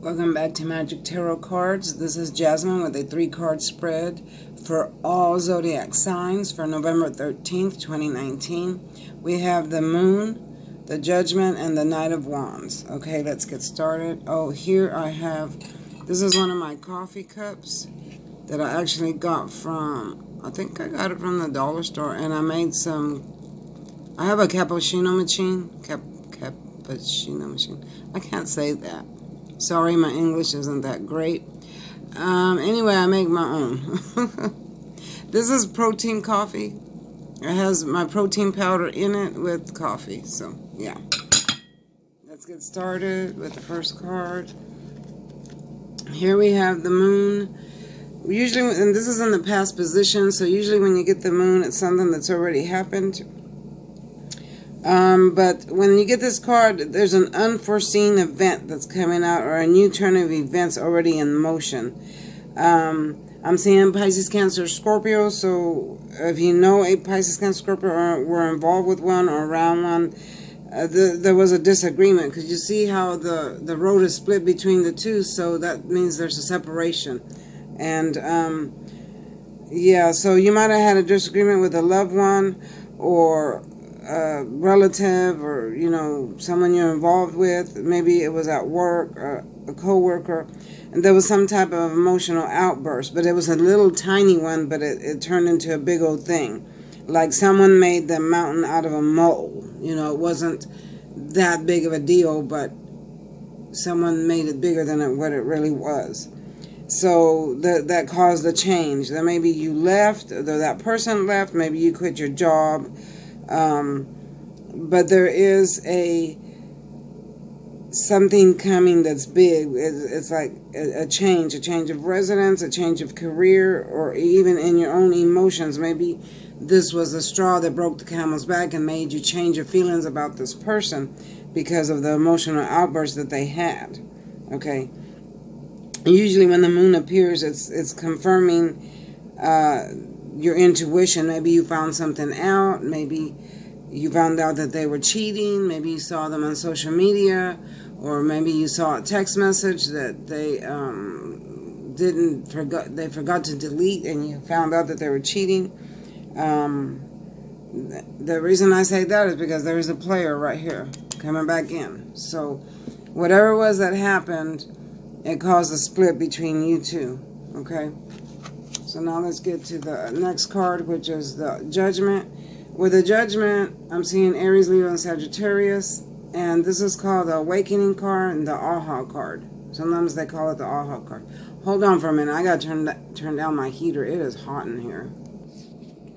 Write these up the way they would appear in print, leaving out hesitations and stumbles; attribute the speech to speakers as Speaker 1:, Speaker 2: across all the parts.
Speaker 1: Welcome back to Magic Tarot Cards. This is Jasmine with a 3-card spread for all zodiac signs for November 13th, 2019. We have the Moon, the Judgment, and the Knight of Wands. Okay, let's get started. Oh, here I have, this is one of my coffee cups that I actually got from, I think I got it from the dollar store, and I made some, I have a cappuccino machine, cappuccino machine. I can't say that. Sorry, my English isn't that great. Anyway, I make my own. This is protein coffee. It has my protein powder in it with coffee. So, yeah. Let's get started with the first card. Here we have the Moon. Usually, and this is in the past position, so usually when you get the Moon, it's something that's already happened. But when you get this card, there's an unforeseen event that's coming out, or a new turn of events already in motion. I'm seeing Pisces, Cancer, Scorpio. So if you know a Pisces, Cancer, Scorpio, or were involved with one or around one, there was a disagreement. Because you see how the road is split between the two, so that means there's a separation. And yeah, so you might have had a disagreement with a loved one, or a relative, or someone you're involved with. Maybe it was at work, or a co-worker, and there was some type of emotional outburst, but it was a little tiny one, but it turned into a big old thing, like someone made the mountain out of a mole. It wasn't that big of a deal, but someone made it bigger than what it really was. So that caused a change. That maybe you left, or that person left, maybe you quit your job. But there is something coming that's big. It's like a change of residence, a change of career, or even in your own emotions. Maybe this was the straw that broke the camel's back and made you change your feelings about this person because of the emotional outburst that they had. Okay. Usually when the Moon appears, it's confirming your intuition. Maybe you found something out. Maybe you found out that they were cheating. Maybe you saw them on social media, or maybe you saw a text message that they forgot to delete, and you found out that they were cheating. The reason I say that is because there is a player right here coming back in. So whatever it was that happened, it caused a split between you two. Okay. So now let's get to the next card, which is the Judgment. With the Judgment, I'm seeing Aries, Leo, and Sagittarius. And this is called the Awakening card and the Aha card. Sometimes they call it the Aha card. Hold on for a minute. I got to turn down my heater. It is hot in here.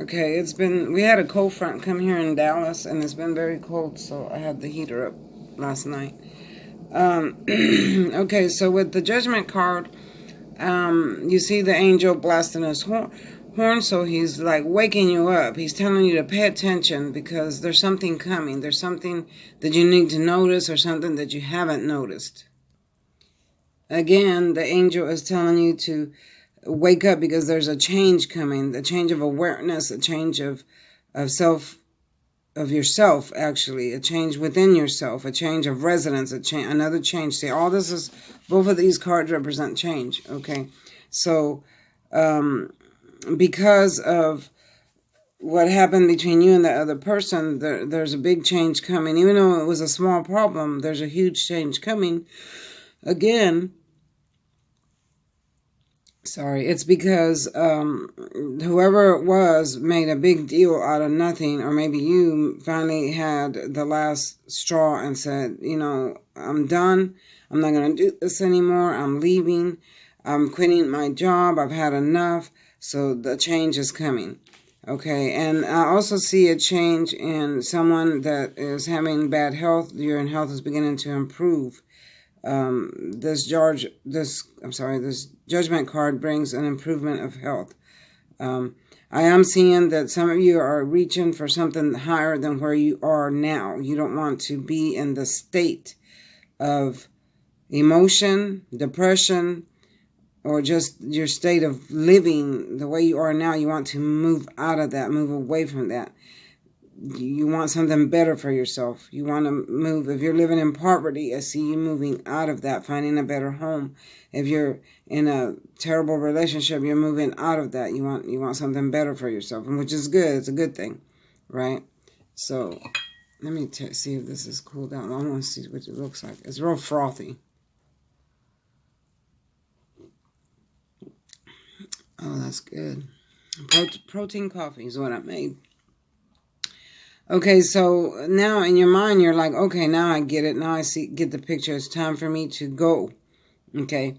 Speaker 1: Okay, we had a cold front come here in Dallas, and it's been very cold, so I had the heater up last night. Okay, so with the Judgment card, you see the angel blasting his horn, so he's like waking you up. He's telling you to pay attention because there's something coming. There's something that you need to notice, or something that you haven't noticed. Again, the angel is telling you to wake up because there's a change coming, a change of awareness, a change of yourself, actually, a change within yourself, a change of residence, another change. See, all this is, both of these cards represent change, okay? So, because of what happened between you and the other person, there's a big change coming. Even though it was a small problem, there's a huge change coming. Again, sorry, it's because whoever it was made a big deal out of nothing, or maybe you finally had the last straw and said, I'm done. I'm not going to do this anymore. I'm leaving. I'm quitting my job. I've had enough. So the change is coming. Okay, and I also see a change in someone that is having bad health. Your health is beginning to improve. This Judgment card brings an improvement of health. I am seeing that some of you are reaching for something higher than where you are now. You don't want to be in the state of emotion, depression, or just your state of living the way you are now. You want to move out of that, move away from that. You want something better for yourself. You want to move. If you're living in poverty, I see you moving out of that, finding a better home. If you're in a terrible relationship, you're moving out of that. You want something better for yourself, which is good. It's a good thing, right? So let me see if this is cooled down. I want to see what it looks like. It's real frothy. Oh, that's good. Protein coffee is what I made. Okay, so now in your mind, you're like, okay, now I get it. Now I get the picture. It's time for me to go. Okay.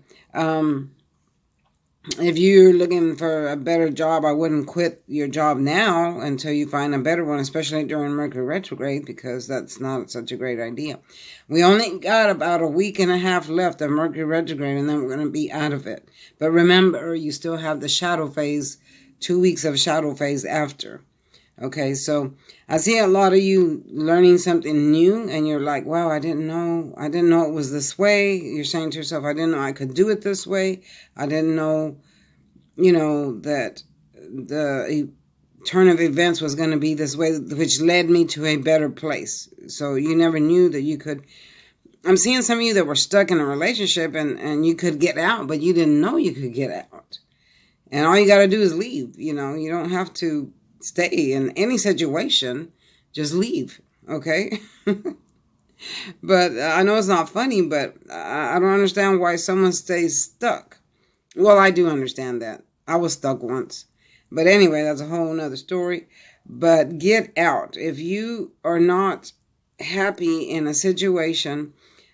Speaker 1: If you're looking for a better job, I wouldn't quit your job now until you find a better one, especially during Mercury retrograde, because that's not such a great idea. We only got about a week and a half left of Mercury retrograde, and then we're going to be out of it. But remember, you still have the shadow phase, 2 weeks of shadow phase after. Okay, so I see a lot of you learning something new, and you're like, wow, I didn't know it was this way. You're saying to yourself, I didn't know I could do it this way. I didn't know, that the turn of events was going to be this way, which led me to a better place. So you never knew that you could. I'm seeing some of you that were stuck in a relationship, and you could get out, but you didn't know you could get out. And all you got to do is leave. You don't have to stay in any situation. Just leave, okay? But I know it's not funny, but I don't understand why someone stays stuck. Well, I do understand that. I was stuck once. But anyway, that's a whole nother story. But get out. If you are not happy in a situation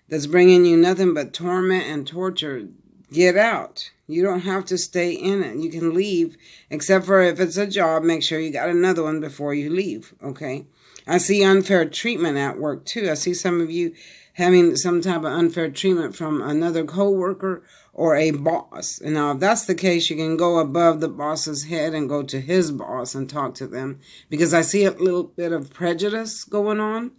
Speaker 1: that's bringing you nothing but torment and torture, get out. You don't have to stay in it. You can leave, except for if it's a job, make sure you got another one before you leave, okay? I see unfair treatment at work, too. I see some of you having some type of unfair treatment from another coworker or a boss. And now, if that's the case, you can go above the boss's head and go to his boss and talk to them, because I see a little bit of prejudice going on,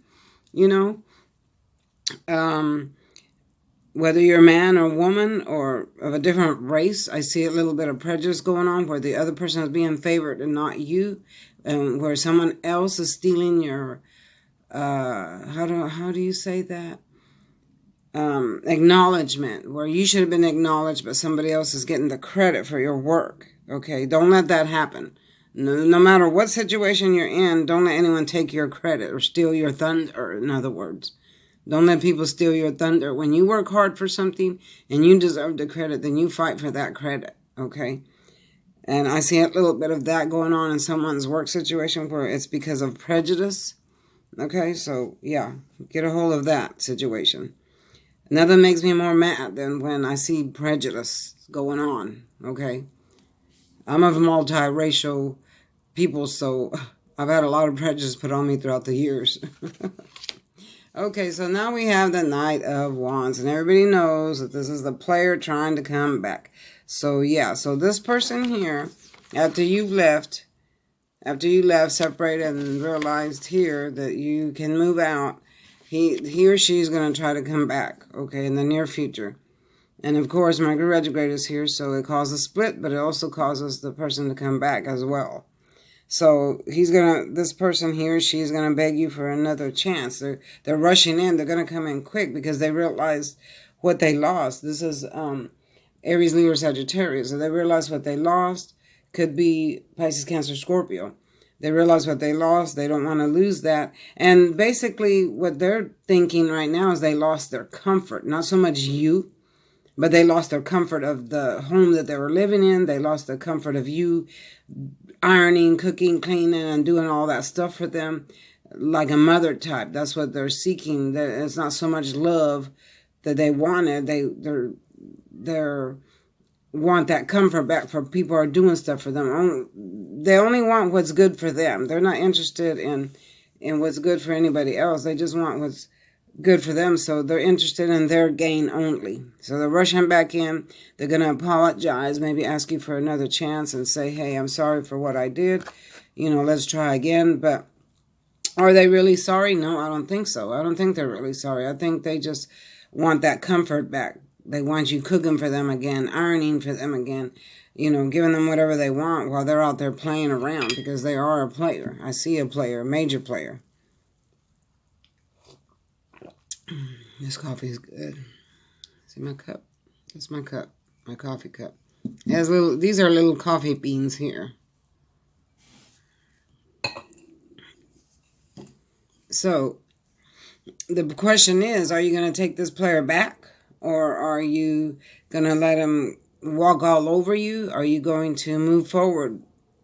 Speaker 1: whether you're a man or woman or of a different race, I see a little bit of prejudice going on where the other person is being favored and not you, and where someone else is stealing your, how do you say that? Acknowledgement, where you should have been acknowledged, but somebody else is getting the credit for your work. Okay, don't let that happen. No matter what situation you're in, don't let anyone take your credit or steal your thunder, in other words. Don't let people steal your thunder. When you work hard for something and you deserve the credit, then you fight for that credit, okay? And I see a little bit of that going on in someone's work situation where it's because of prejudice, okay? So, yeah, get a hold of that situation. Nothing makes me more mad than when I see prejudice going on, okay? I'm of multiracial people, so I've had a lot of prejudice put on me throughout the years. Okay, so now we have the Knight of Wands, and everybody knows that this is the player trying to come back. So, yeah, so this person here, after you left, separated, and realized here that you can move out, he or she is going to try to come back, okay, in the near future. And, of course, Mercury retrograde is here, so it causes a split, but it also causes the person to come back as well. So this person here, she's going to beg you for another chance. They're rushing in. They're going to come in quick because they realize what they lost. This is Aries, Leo, Sagittarius. So they realize what they lost. Could be Pisces, Cancer, Scorpio. They realize what they lost. They don't want to lose that. And basically what they're thinking right now is they lost their comfort. Not so much you, but they lost their comfort of the home that they were living in. They lost the comfort of you ironing, cooking, cleaning, and doing all that stuff for them, like a mother type. That's what they're seeking. It's not so much love that they wanted. They want that comfort back for people who are doing stuff for them. They only want what's good for them. They're not interested in what's good for anybody else. They just want what's good for them, so they're interested in their gain only. So they're rushing back in. They're going to apologize, maybe ask you for another chance and say, hey, I'm sorry for what I did. Let's try again. But are they really sorry? No, I don't think so. I don't think they're really sorry. I think they just want that comfort back. They want you cooking for them again, ironing for them again, you know, giving them whatever they want while they're out there playing around, because they are a player. I see a player, a major player. This coffee is good. See my cup? That's my cup, my coffee cup. It has these are little coffee beans here. So, the question is, are you going to take this player back? Or are you going to let him walk all over you? Are you going to move forward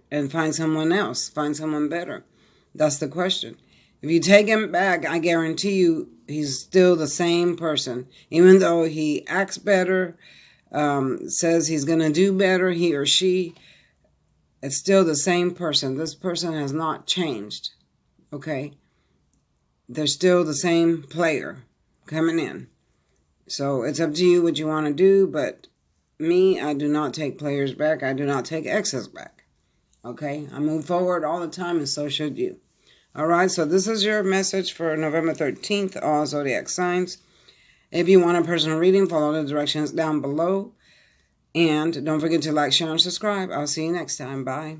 Speaker 1: and find someone else, find someone better? That's the question. If you take him back, I guarantee you he's still the same person. Even though he acts better, says he's going to do better, he or she, it's still the same person. This person has not changed, okay? They're still the same player coming in. So it's up to you what you want to do, but me, I do not take players back. I do not take exes back. Okay? I move forward all the time, and so should you. All right, so this is your message for November 13th, all zodiac signs. If you want a personal reading, follow the directions down below. And don't forget to like, share, and subscribe. I'll see you next time. Bye.